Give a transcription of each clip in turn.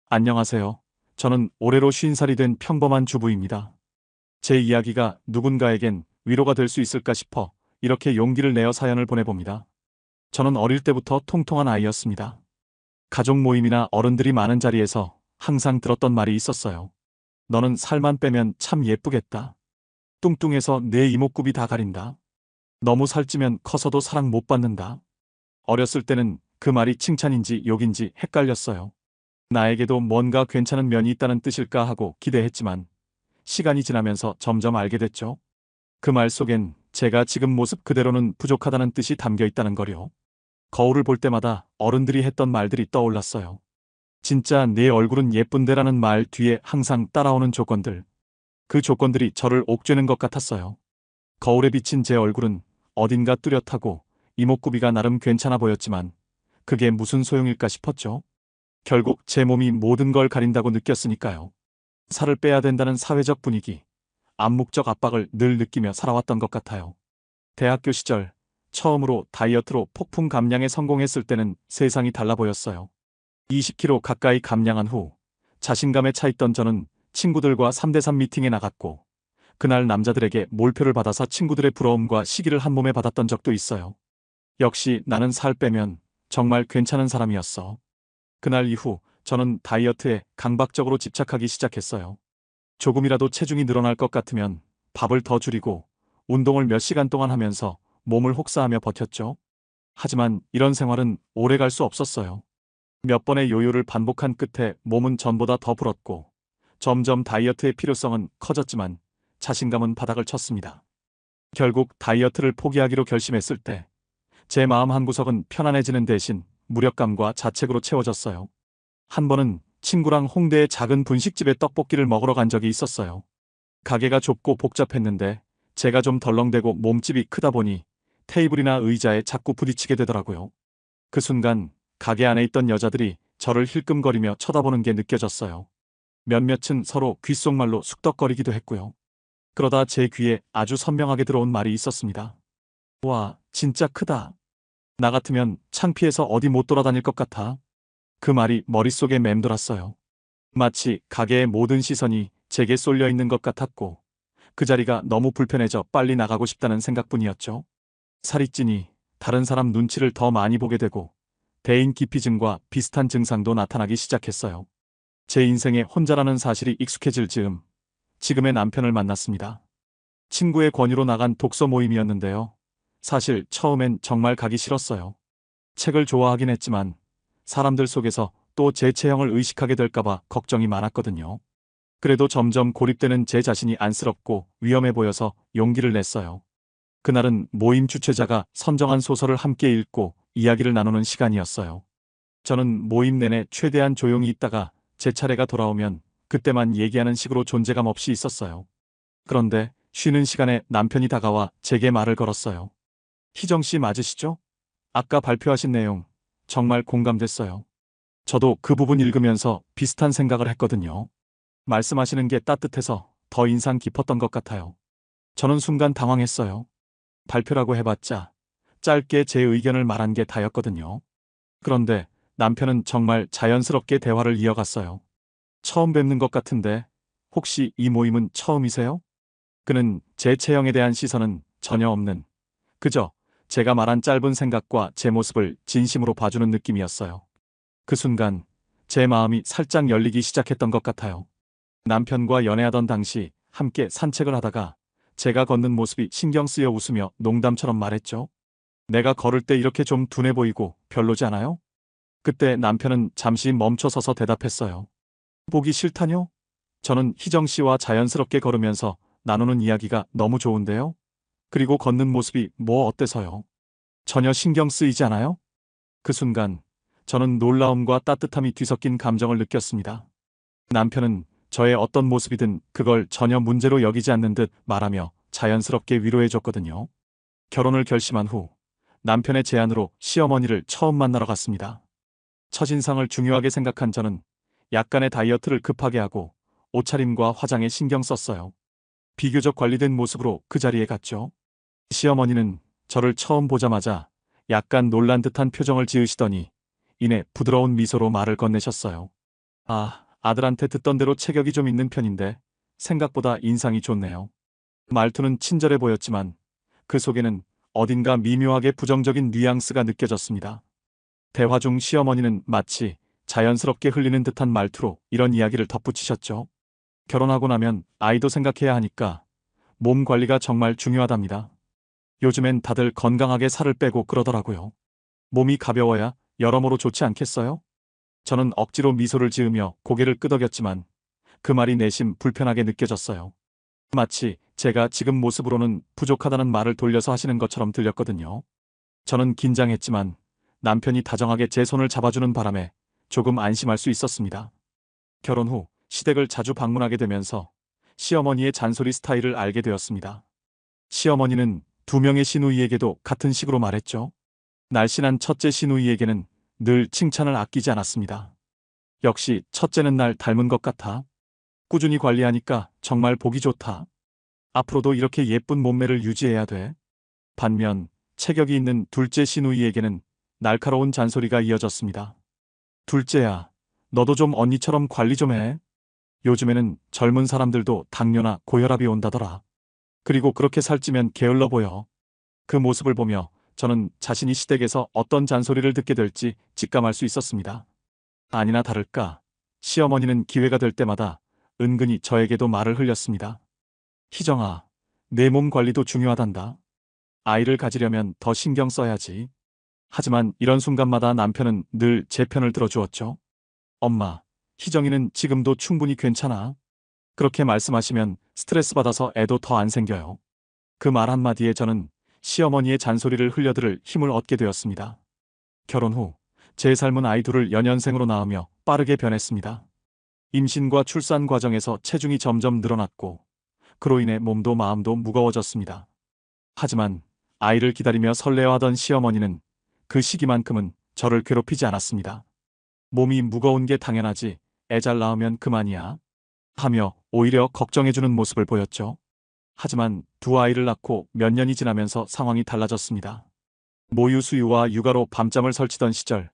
안녕하세요. 저는 올해로 50살이 된 평범한 주부입니다. 제 이야기가 누군가에겐 위로가 될 수 있을까 싶어 이렇게 용기를 내어 사연을 보내봅니다. 저는 어릴 때부터 통통한 아이였습니다. 가족 모임이나 어른들이 많은 자리에서 항상 들었던 말이 있었어요. 너는 살만 빼면 참 예쁘겠다. 뚱뚱해서 내 이목구비 다 가린다. 너무 살찌면 커서도 사랑 못 받는다. 어렸을 때는 그 말이 칭찬인지 욕인지 헷갈렸어요. 나에게도 뭔가 괜찮은 면이 있다는 뜻일까 하고 기대했지만 시간이 지나면서 점점 알게 됐죠. 그 말 속엔 제가 지금 모습 그대로는 부족하다는 뜻이 담겨 있다는 거요. 거울을 볼 때마다 어른들이 했던 말들이 떠올랐어요. 진짜 내 얼굴은 예쁜데라는 말 뒤에 항상 따라오는 조건들. 그 조건들이 저를 옥죄는 것 같았어요. 거울에 비친 제 얼굴은 어딘가 뚜렷하고 이목구비가 나름 괜찮아 보였지만 그게 무슨 소용일까 싶었죠. 결국 제 몸이 모든 걸 가린다고 느꼈으니까요. 살을 빼야 된다는 사회적 분위기, 암묵적 압박을 늘 느끼며 살아왔던 것 같아요. 대학교 시절 처음으로 다이어트로 폭풍 감량에 성공했을 때는 세상이 달라 보였어요. 20kg 가까이 감량한 후 자신감에 차있던 저는 친구들과 3대3 미팅에 나갔고 그날 남자들에게 몰표를 받아서 친구들의 부러움과 시기를 한 몸에 받았던 적도 있어요. 역시 나는 살 빼면 정말 괜찮은 사람이었어. 그날 이후 저는 다이어트에 강박적으로 집착하기 시작했어요. 조금이라도 체중이 늘어날 것 같으면 밥을 더 줄이고 운동을 몇 시간 동안 하면서 몸을 혹사하며 버텼죠. 하지만 이런 생활은 오래 갈 수 없었어요. 몇 번의 요요를 반복한 끝에 몸은 전보다 더 불었고 점점 다이어트의 필요성은 커졌지만 자신감은 바닥을 쳤습니다. 결국 다이어트를 포기하기로 결심했을 때 제 마음 한구석은 편안해지는 대신 무력감과 자책으로 채워졌어요. 한 번은 친구랑 홍대의 작은 분식집에 떡볶이를 먹으러 간 적이 있었어요. 가게가 좁고 복잡했는데 제가 좀 덜렁대고 몸집이 크다 보니 테이블이나 의자에 자꾸 부딪히게 되더라고요. 그 순간 가게 안에 있던 여자들이 저를 힐끔거리며 쳐다보는 게 느껴졌어요. 몇몇은 서로 귓속말로 쑥덕거리기도 했고요. 그러다 제 귀에 아주 선명하게 들어온 말이 있었습니다. 와, 진짜 크다. 나 같으면 창피해서 어디 못 돌아다닐 것 같아. 그 말이 머릿속에 맴돌았어요. 마치 가게의 모든 시선이 제게 쏠려 있는 것 같았고 그 자리가 너무 불편해져 빨리 나가고 싶다는 생각뿐이었죠. 살이 찌니 다른 사람 눈치를 더 많이 보게 되고 대인 기피증과 비슷한 증상도 나타나기 시작했어요. 제 인생에 혼자라는 사실이 익숙해질 즈음 지금의 남편을 만났습니다. 친구의 권유로 나간 독서 모임이었는데요. 사실 처음엔 정말 가기 싫었어요. 책을 좋아하긴 했지만 사람들 속에서 또 제 체형을 의식하게 될까봐 걱정이 많았거든요. 그래도 점점 고립되는 제 자신이 안쓰럽고 위험해 보여서 용기를 냈어요. 그날은 모임 주최자가 선정한 소설을 함께 읽고 이야기를 나누는 시간이었어요. 저는 모임 내내 최대한 조용히 있다가 제 차례가 돌아오면 그때만 얘기하는 식으로 존재감 없이 있었어요. 그런데 쉬는 시간에 남편이 다가와 제게 말을 걸었어요. 희정 씨 맞으시죠? 아까 발표하신 내용 정말 공감됐어요. 저도 그 부분 읽으면서 비슷한 생각을 했거든요. 말씀하시는 게 따뜻해서 더 인상 깊었던 것 같아요. 저는 순간 당황했어요. 발표라고 해봤자 짧게 제 의견을 말한 게 다였거든요. 그런데 남편은 정말 자연스럽게 대화를 이어갔어요. 처음 뵙는 것 같은데 혹시 이 모임은 처음이세요? 그는 제 체형에 대한 시선은 전혀 없는 그저 제가 말한 짧은 생각과 제 모습을 진심으로 봐주는 느낌이었어요. 그 순간 제 마음이 살짝 열리기 시작했던 것 같아요. 남편과 연애하던 당시 함께 산책을 하다가 제가 걷는 모습이 신경 쓰여 웃으며 농담처럼 말했죠. 내가 걸을 때 이렇게 좀 둔해 보이고 별로지 않아요? 그때 남편은 잠시 멈춰 서서 대답했어요. 보기 싫다뇨? 저는 희정 씨와 자연스럽게 걸으면서 나누는 이야기가 너무 좋은데요? 그리고 걷는 모습이 뭐 어때서요? 전혀 신경 쓰이지 않아요? 그 순간 저는 놀라움과 따뜻함이 뒤섞인 감정을 느꼈습니다. 남편은 저의 어떤 모습이든 그걸 전혀 문제로 여기지 않는 듯 말하며 자연스럽게 위로해줬거든요. 결혼을 결심한 후 남편의 제안으로 시어머니를 처음 만나러 갔습니다. 첫인상을 중요하게 생각한 저는 약간의 다이어트를 급하게 하고 옷차림과 화장에 신경 썼어요. 비교적 관리된 모습으로 그 자리에 갔죠. 시어머니는 저를 처음 보자마자 약간 놀란 듯한 표정을 지으시더니 이내 부드러운 미소로 말을 건네셨어요. 아들한테 듣던 대로 체격이 좀 있는 편인데 생각보다 인상이 좋네요. 말투는 친절해 보였지만 그 속에는 어딘가 미묘하게 부정적인 뉘앙스가 느껴졌습니다. 대화 중 시어머니는 마치 자연스럽게 흘리는 듯한 말투로 이런 이야기를 덧붙이셨죠. 결혼하고 나면 아이도 생각해야 하니까 몸 관리가 정말 중요하답니다. 요즘엔 다들 건강하게 살을 빼고 그러더라고요. 몸이 가벼워야 여러모로 좋지 않겠어요? 저는 억지로 미소를 지으며 고개를 끄덕였지만 그 말이 내심 불편하게 느껴졌어요. 마치 제가 지금 모습으로는 부족하다는 말을 돌려서 하시는 것처럼 들렸거든요. 저는 긴장했지만 남편이 다정하게 제 손을 잡아주는 바람에 조금 안심할 수 있었습니다. 결혼 후 시댁을 자주 방문하게 되면서 시어머니의 잔소리 스타일을 알게 되었습니다. 시어머니는 두 명의 시누이에게도 같은 식으로 말했죠. 날씬한 첫째 시누이에게는 늘 칭찬을 아끼지 않았습니다. 역시 첫째는 날 닮은 것 같아. 꾸준히 관리하니까 정말 보기 좋다. 앞으로도 이렇게 예쁜 몸매를 유지해야 돼. 반면 체격이 있는 둘째 시누이에게는 날카로운 잔소리가 이어졌습니다. 둘째야, 너도 좀 언니처럼 관리 좀 해. 요즘에는 젊은 사람들도 당뇨나 고혈압이 온다더라. 그리고 그렇게 살찌면 게을러 보여. 그 모습을 보며 저는 자신이 시댁에서 어떤 잔소리를 듣게 될지 직감할 수 있었습니다. 아니나 다를까, 시어머니는 기회가 될 때마다 은근히 저에게도 말을 흘렸습니다. 희정아, 내 몸 관리도 중요하단다. 아이를 가지려면 더 신경 써야지. 하지만 이런 순간마다 남편은 늘 제 편을 들어주었죠. 엄마, 희정이는 지금도 충분히 괜찮아. 그렇게 말씀하시면 스트레스 받아서 애도 더 안 생겨요. 그 말 한마디에 저는 시어머니의 잔소리를 흘려들을 힘을 얻게 되었습니다. 결혼 후 제 삶은 아이 둘을 연년생으로 낳으며 빠르게 변했습니다. 임신과 출산 과정에서 체중이 점점 늘어났고 그로 인해 몸도 마음도 무거워졌습니다. 하지만 아이를 기다리며 설레어하던 시어머니는 그 시기만큼은 저를 괴롭히지 않았습니다. 몸이 무거운 게 당연하지, 애 잘 낳으면 그만이야. 하며 오히려 걱정해주는 모습을 보였죠. 하지만 두 아이를 낳고 몇 년이 지나면서 상황이 달라졌습니다. 모유 수유와 육아로 밤잠을 설치던 시절,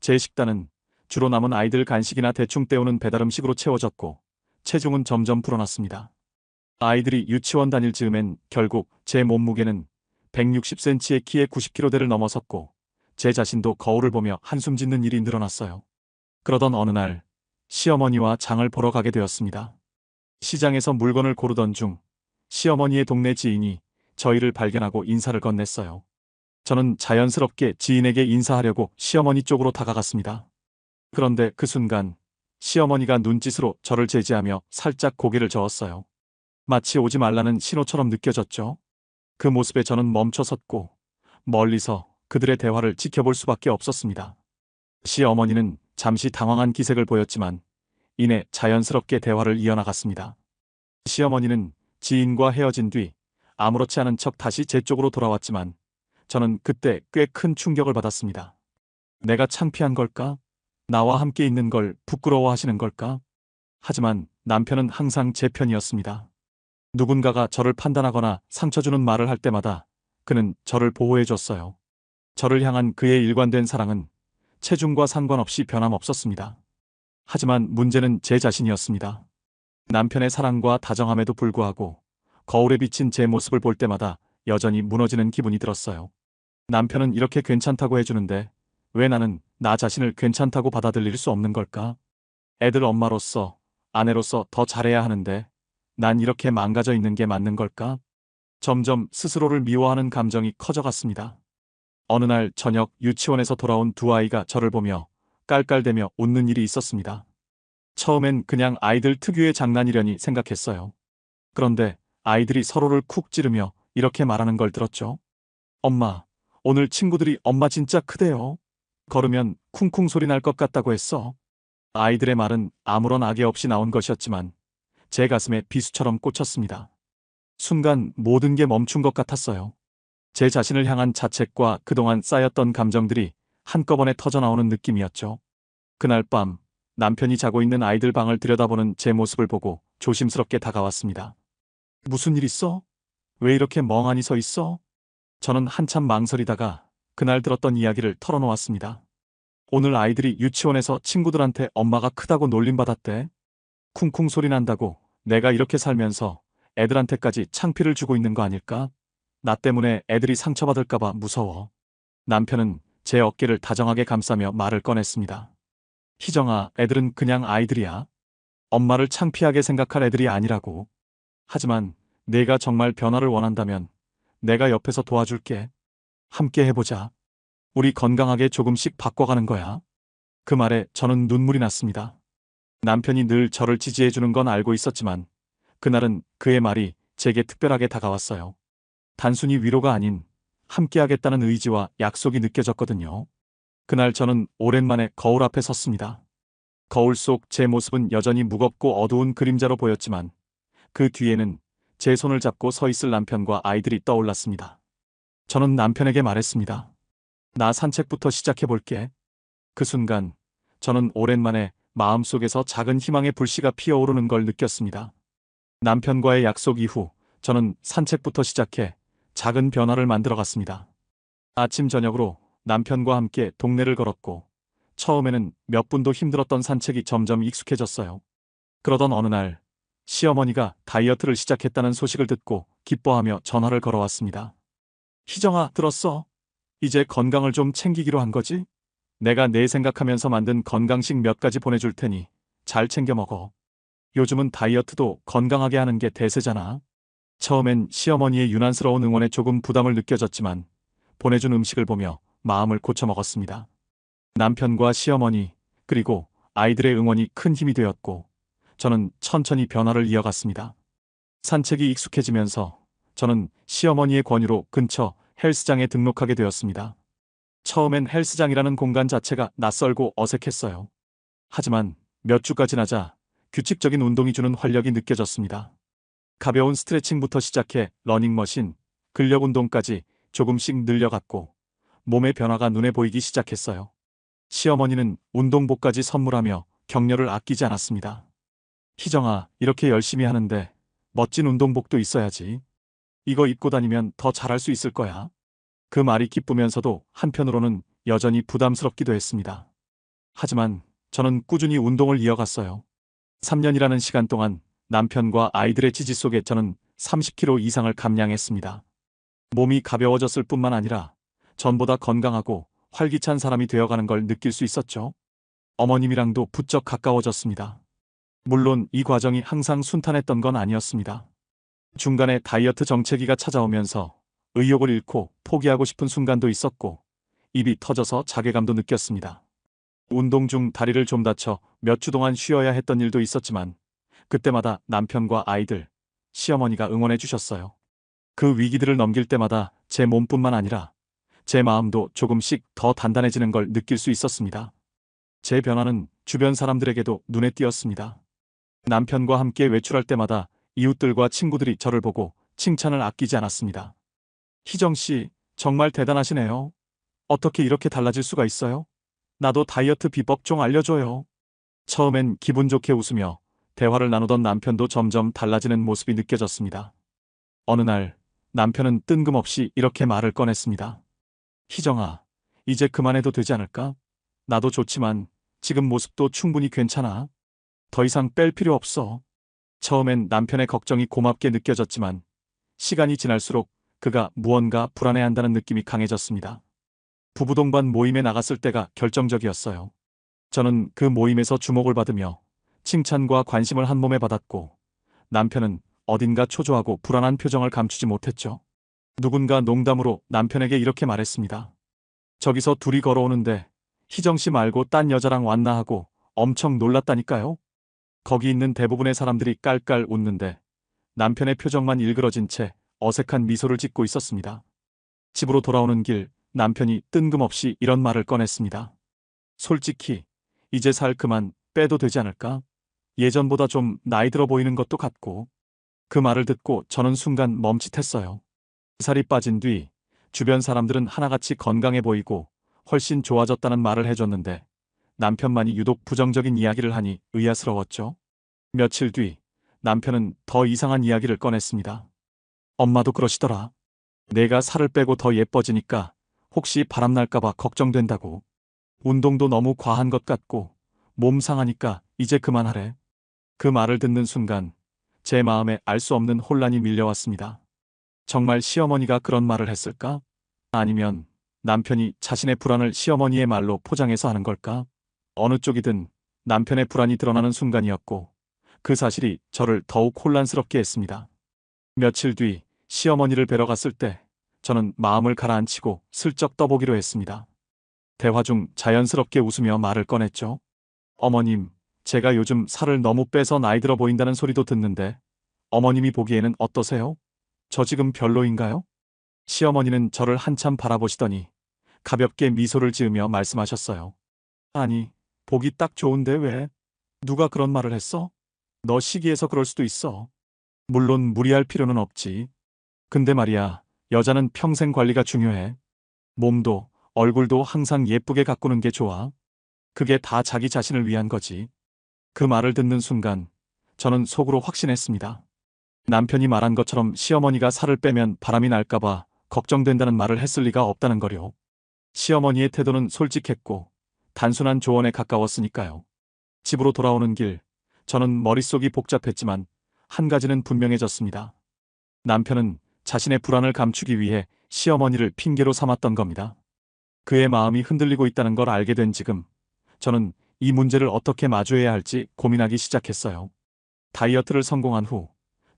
제 식단은 주로 남은 아이들 간식이나 대충 때우는 배달음식으로 채워졌고 체중은 점점 불어났습니다. 아이들이 유치원 다닐 즈음엔 결국 제 몸무게는 160cm의 키에 90kg대를 넘어섰고 제 자신도 거울을 보며 한숨 짓는 일이 늘어났어요. 그러던 어느 날 시어머니와 장을 보러 가게 되었습니다. 시장에서 물건을 고르던 중 시어머니의 동네 지인이 저희를 발견하고 인사를 건넸어요. 저는 자연스럽게 지인에게 인사하려고 시어머니 쪽으로 다가갔습니다. 그런데 그 순간 시어머니가 눈짓으로 저를 제지하며 살짝 고개를 저었어요. 마치 오지 말라는 신호처럼 느껴졌죠. 그 모습에 저는 멈춰섰고 멀리서 그들의 대화를 지켜볼 수밖에 없었습니다. 시어머니는 잠시 당황한 기색을 보였지만 이내 자연스럽게 대화를 이어나갔습니다. 시어머니는 지인과 헤어진 뒤 아무렇지 않은 척 다시 제 쪽으로 돌아왔지만 저는 그때 꽤 큰 충격을 받았습니다. 내가 창피한 걸까? 나와 함께 있는 걸 부끄러워하시는 걸까? 하지만 남편은 항상 제 편이었습니다. 누군가가 저를 판단하거나 상처 주는 말을 할 때마다 그는 저를 보호해줬어요. 저를 향한 그의 일관된 사랑은 체중과 상관없이 변함없었습니다. 하지만 문제는 제 자신이었습니다. 남편의 사랑과 다정함에도 불구하고 거울에 비친 제 모습을 볼 때마다 여전히 무너지는 기분이 들었어요. 남편은 이렇게 괜찮다고 해주는데 왜 나는 나 자신을 괜찮다고 받아들일 수 없는 걸까? 애들 엄마로서, 아내로서 더 잘해야 하는데 난 이렇게 망가져 있는 게 맞는 걸까? 점점 스스로를 미워하는 감정이 커져갔습니다. 어느 날 저녁 유치원에서 돌아온 두 아이가 저를 보며 깔깔대며 웃는 일이 있었습니다. 처음엔 그냥 아이들 특유의 장난이려니 생각했어요. 그런데 아이들이 서로를 쿡 찌르며 이렇게 말하는 걸 들었죠. 엄마, 오늘 친구들이 엄마 진짜 크대요. 걸으면 쿵쿵 소리 날 것 같다고 했어. 아이들의 말은 아무런 악의 없이 나온 것이었지만 제 가슴에 비수처럼 꽂혔습니다. 순간 모든 게 멈춘 것 같았어요. 제 자신을 향한 자책과 그동안 쌓였던 감정들이 한꺼번에 터져나오는 느낌이었죠. 그날 밤 남편이 자고 있는 아이들 방을 들여다보는 제 모습을 보고 조심스럽게 다가왔습니다. 무슨 일 있어? 왜 이렇게 멍하니 서 있어? 저는 한참 망설이다가 그날 들었던 이야기를 털어놓았습니다. 오늘 아이들이 유치원에서 친구들한테 엄마가 크다고 놀림받았대. 쿵쿵 소리 난다고 내가 이렇게 살면서 애들한테까지 창피를 주고 있는 거 아닐까? 나 때문에 애들이 상처받을까봐 무서워. 남편은 제 어깨를 다정하게 감싸며 말을 꺼냈습니다. 희정아, 애들은 그냥 아이들이야. 엄마를 창피하게 생각할 애들이 아니라고. 하지만 내가 정말 변화를 원한다면 내가 옆에서 도와줄게. 함께 해보자. 우리 건강하게 조금씩 바꿔가는 거야. 그 말에 저는 눈물이 났습니다. 남편이 늘 저를 지지해주는 건 알고 있었지만 그날은 그의 말이 제게 특별하게 다가왔어요. 단순히 위로가 아닌 함께하겠다는 의지와 약속이 느껴졌거든요. 그날 저는 오랜만에 거울 앞에 섰습니다. 거울 속 제 모습은 여전히 무겁고 어두운 그림자로 보였지만 그 뒤에는 제 손을 잡고 서 있을 남편과 아이들이 떠올랐습니다. 저는 남편에게 말했습니다. 나 산책부터 시작해볼게. 그 순간 저는 오랜만에 마음속에서 작은 희망의 불씨가 피어오르는 걸 느꼈습니다. 남편과의 약속 이후 저는 산책부터 시작해 작은 변화를 만들어갔습니다. 아침 저녁으로 남편과 함께 동네를 걸었고 처음에는 몇 분도 힘들었던 산책이 점점 익숙해졌어요. 그러던 어느 날 시어머니가 다이어트를 시작했다는 소식을 듣고 기뻐하며 전화를 걸어왔습니다. 희정아, 들었어? 이제 건강을 좀 챙기기로 한 거지? 내가 내 생각하면서 만든 건강식 몇 가지 보내줄 테니 잘 챙겨 먹어. 요즘은 다이어트도 건강하게 하는 게 대세잖아. 처음엔 시어머니의 유난스러운 응원에 조금 부담을 느껴졌지만 보내준 음식을 보며 마음을 고쳐 먹었습니다. 남편과 시어머니 그리고 아이들의 응원이 큰 힘이 되었고 저는 천천히 변화를 이어갔습니다. 산책이 익숙해지면서 저는 시어머니의 권유로 근처 헬스장에 등록하게 되었습니다. 처음엔 헬스장이라는 공간 자체가 낯설고 어색했어요. 하지만 몇 주가 지나자 규칙적인 운동이 주는 활력이 느껴졌습니다. 가벼운 스트레칭부터 시작해 러닝머신, 근력 운동까지 조금씩 늘려갔고 몸의 변화가 눈에 보이기 시작했어요. 시어머니는 운동복까지 선물하며 격려를 아끼지 않았습니다. 희정아, 이렇게 열심히 하는데 멋진 운동복도 있어야지. 이거 입고 다니면 더 잘할 수 있을 거야. 그 말이 기쁘면서도 한편으로는 여전히 부담스럽기도 했습니다. 하지만 저는 꾸준히 운동을 이어갔어요. 3년이라는 시간 동안 남편과 아이들의 지지 속에 저는 30kg 이상을 감량했습니다. 몸이 가벼워졌을 뿐만 아니라 전보다 건강하고 활기찬 사람이 되어가는 걸 느낄 수 있었죠. 어머님이랑도 부쩍 가까워졌습니다. 물론 이 과정이 항상 순탄했던 건 아니었습니다. 중간에 다이어트 정체기가 찾아오면서 의욕을 잃고 포기하고 싶은 순간도 있었고 입이 터져서 자괴감도 느꼈습니다. 운동 중 다리를 좀 다쳐 몇 주 동안 쉬어야 했던 일도 있었지만 그때마다 남편과 아이들, 시어머니가 응원해 주셨어요. 그 위기들을 넘길 때마다 제 몸뿐만 아니라 제 마음도 조금씩 더 단단해지는 걸 느낄 수 있었습니다. 제 변화는 주변 사람들에게도 눈에 띄었습니다. 남편과 함께 외출할 때마다 이웃들과 친구들이 저를 보고 칭찬을 아끼지 않았습니다. 희정 씨, 정말 대단하시네요. 어떻게 이렇게 달라질 수가 있어요? 나도 다이어트 비법 좀 알려줘요. 처음엔 기분 좋게 웃으며 대화를 나누던 남편도 점점 달라지는 모습이 느껴졌습니다. 어느 날 남편은 뜬금없이 이렇게 말을 꺼냈습니다. 희정아, 이제 그만해도 되지 않을까? 나도 좋지만 지금 모습도 충분히 괜찮아. 더 이상 뺄 필요 없어. 처음엔 남편의 걱정이 고맙게 느껴졌지만 시간이 지날수록 그가 무언가 불안해한다는 느낌이 강해졌습니다. 부부 동반 모임에 나갔을 때가 결정적이었어요. 저는 그 모임에서 주목을 받으며 칭찬과 관심을 한 몸에 받았고 남편은 어딘가 초조하고 불안한 표정을 감추지 못했죠. 누군가 농담으로 남편에게 이렇게 말했습니다. 저기서 둘이 걸어오는데 희정 씨 말고 딴 여자랑 왔나 하고 엄청 놀랐다니까요. 거기 있는 대부분의 사람들이 깔깔 웃는데 남편의 표정만 일그러진 채 어색한 미소를 짓고 있었습니다. 집으로 돌아오는 길 남편이 뜬금없이 이런 말을 꺼냈습니다. 솔직히 이제 살 그만 빼도 되지 않을까? 예전보다 좀 나이 들어 보이는 것도 같고. 그 말을 듣고 저는 순간 멈칫했어요. 살이 빠진 뒤 주변 사람들은 하나같이 건강해 보이고 훨씬 좋아졌다는 말을 해줬는데 남편만이 유독 부정적인 이야기를 하니 의아스러웠죠. 며칠 뒤 남편은 더 이상한 이야기를 꺼냈습니다. 엄마도 그러시더라. 내가 살을 빼고 더 예뻐지니까 혹시 바람날까봐 걱정된다고. 운동도 너무 과한 것 같고 몸 상하니까 이제 그만하래. 그 말을 듣는 순간 제 마음에 알 수 없는 혼란이 밀려왔습니다. 정말 시어머니가 그런 말을 했을까? 아니면 남편이 자신의 불안을 시어머니의 말로 포장해서 하는 걸까? 어느 쪽이든 남편의 불안이 드러나는 순간이었고 그 사실이 저를 더욱 혼란스럽게 했습니다. 며칠 뒤 시어머니를 뵈러 갔을 때 저는 마음을 가라앉히고 슬쩍 떠보기로 했습니다. 대화 중 자연스럽게 웃으며 말을 꺼냈죠. 어머님, 제가 요즘 살을 너무 빼서 나이 들어 보인다는 소리도 듣는데 어머님이 보기에는 어떠세요? 저 지금 별로인가요? 시어머니는 저를 한참 바라보시더니 가볍게 미소를 지으며 말씀하셨어요. 아니, 보기 딱 좋은데 왜? 누가 그런 말을 했어? 너 시기해서 그럴 수도 있어. 물론 무리할 필요는 없지. 근데 말이야, 여자는 평생 관리가 중요해. 몸도, 얼굴도 항상 예쁘게 가꾸는 게 좋아. 그게 다 자기 자신을 위한 거지. 그 말을 듣는 순간 저는 속으로 확신했습니다. 남편이 말한 것처럼 시어머니가 살을 빼면 바람이 날까봐 걱정된다는 말을 했을 리가 없다는 거요. 시어머니의 태도는 솔직했고 단순한 조언에 가까웠으니까요. 집으로 돌아오는 길, 저는 머릿속이 복잡했지만 한 가지는 분명해졌습니다. 남편은 자신의 불안을 감추기 위해 시어머니를 핑계로 삼았던 겁니다. 그의 마음이 흔들리고 있다는 걸 알게 된 지금, 저는 이 문제를 어떻게 마주해야 할지 고민하기 시작했어요. 다이어트를 성공한 후,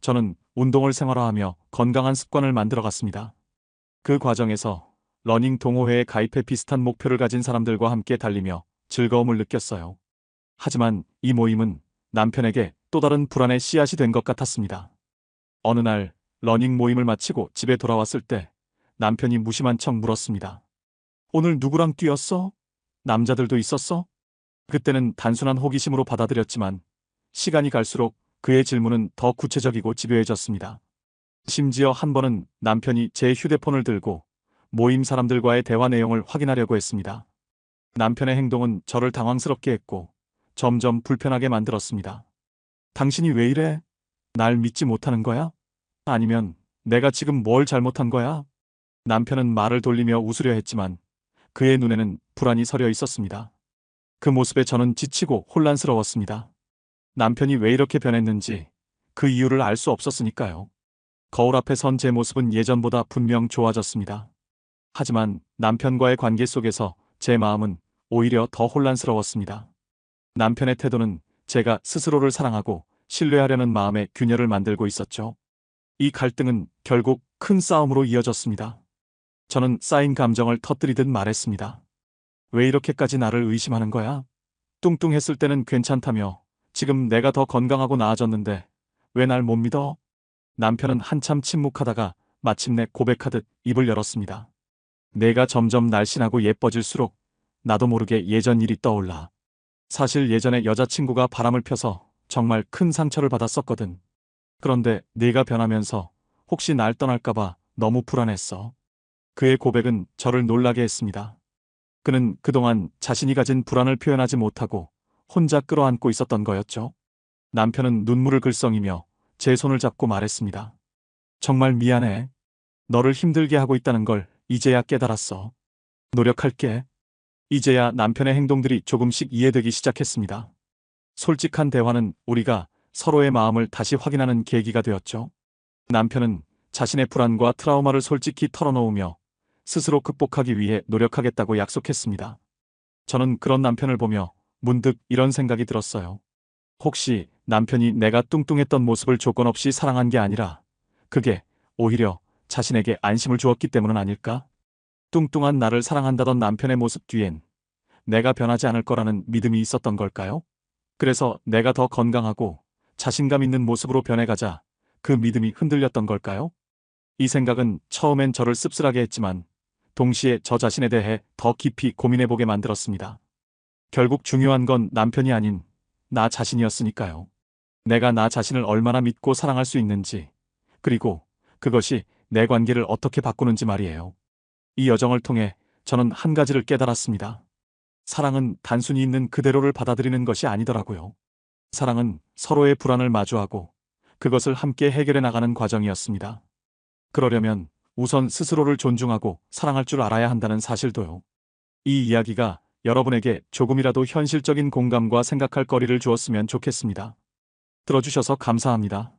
저는 운동을 생활화하며 건강한 습관을 만들어갔습니다. 그 과정에서 러닝 동호회에 가입해 비슷한 목표를 가진 사람들과 함께 달리며 즐거움을 느꼈어요. 하지만 이 모임은 남편에게 또 다른 불안의 씨앗이 된 것 같았습니다. 어느 날 러닝 모임을 마치고 집에 돌아왔을 때 남편이 무심한 척 물었습니다. 오늘 누구랑 뛰었어? 남자들도 있었어? 그때는 단순한 호기심으로 받아들였지만 시간이 갈수록 그의 질문은 더 구체적이고 집요해졌습니다. 심지어 한 번은 남편이 제 휴대폰을 들고 모임 사람들과의 대화 내용을 확인하려고 했습니다. 남편의 행동은 저를 당황스럽게 했고 점점 불편하게 만들었습니다. 당신이 왜 이래? 날 믿지 못하는 거야? 아니면 내가 지금 뭘 잘못한 거야? 남편은 말을 돌리며 웃으려 했지만 그의 눈에는 불안이 서려 있었습니다. 그 모습에 저는 지치고 혼란스러웠습니다. 남편이 왜 이렇게 변했는지 그 이유를 알 수 없었으니까요. 거울 앞에 선 제 모습은 예전보다 분명 좋아졌습니다. 하지만 남편과의 관계 속에서 제 마음은 오히려 더 혼란스러웠습니다. 남편의 태도는 제가 스스로를 사랑하고 신뢰하려는 마음에 균열을 만들고 있었죠. 이 갈등은 결국 큰 싸움으로 이어졌습니다. 저는 쌓인 감정을 터뜨리듯 말했습니다. 왜 이렇게까지 나를 의심하는 거야? 뚱뚱했을 때는 괜찮다며 지금 내가 더 건강하고 나아졌는데 왜 날 못 믿어? 남편은 한참 침묵하다가 마침내 고백하듯 입을 열었습니다. 내가 점점 날씬하고 예뻐질수록 나도 모르게 예전 일이 떠올라. 사실 예전에 여자친구가 바람을 펴서 정말 큰 상처를 받았었거든. 그런데 네가 변하면서 혹시 날 떠날까봐 너무 불안했어. 그의 고백은 저를 놀라게 했습니다. 그는 그동안 자신이 가진 불안을 표현하지 못하고 혼자 끌어안고 있었던 거였죠. 남편은 눈물을 글썽이며 제 손을 잡고 말했습니다. 정말 미안해. 너를 힘들게 하고 있다는 걸 이제야 깨달았어. 노력할게. 이제야 남편의 행동들이 조금씩 이해되기 시작했습니다. 솔직한 대화는 우리가 서로의 마음을 다시 확인하는 계기가 되었죠. 남편은 자신의 불안과 트라우마를 솔직히 털어놓으며 스스로 극복하기 위해 노력하겠다고 약속했습니다. 저는 그런 남편을 보며 문득 이런 생각이 들었어요. 혹시 남편이 내가 뚱뚱했던 모습을 조건 없이 사랑한 게 아니라 그게 오히려 자신에게 안심을 주었기 때문은 아닐까? 뚱뚱한 나를 사랑한다던 남편의 모습 뒤엔 내가 변하지 않을 거라는 믿음이 있었던 걸까요? 그래서 내가 더 건강하고 자신감 있는 모습으로 변해가자 그 믿음이 흔들렸던 걸까요? 이 생각은 처음엔 저를 씁쓸하게 했지만 동시에 저 자신에 대해 더 깊이 고민해보게 만들었습니다. 결국 중요한 건 남편이 아닌 나 자신이었으니까요. 내가 나 자신을 얼마나 믿고 사랑할 수 있는지, 그리고 그것이 내 관계를 어떻게 바꾸는지 말이에요. 이 여정을 통해 저는 한 가지를 깨달았습니다. 사랑은 단순히 있는 그대로를 받아들이는 것이 아니더라고요. 사랑은 서로의 불안을 마주하고 그것을 함께 해결해 나가는 과정이었습니다. 그러려면 우선 스스로를 존중하고 사랑할 줄 알아야 한다는 사실도요. 이 이야기가 여러분에게 조금이라도 현실적인 공감과 생각할 거리를 주었으면 좋겠습니다. 들어주셔서 감사합니다.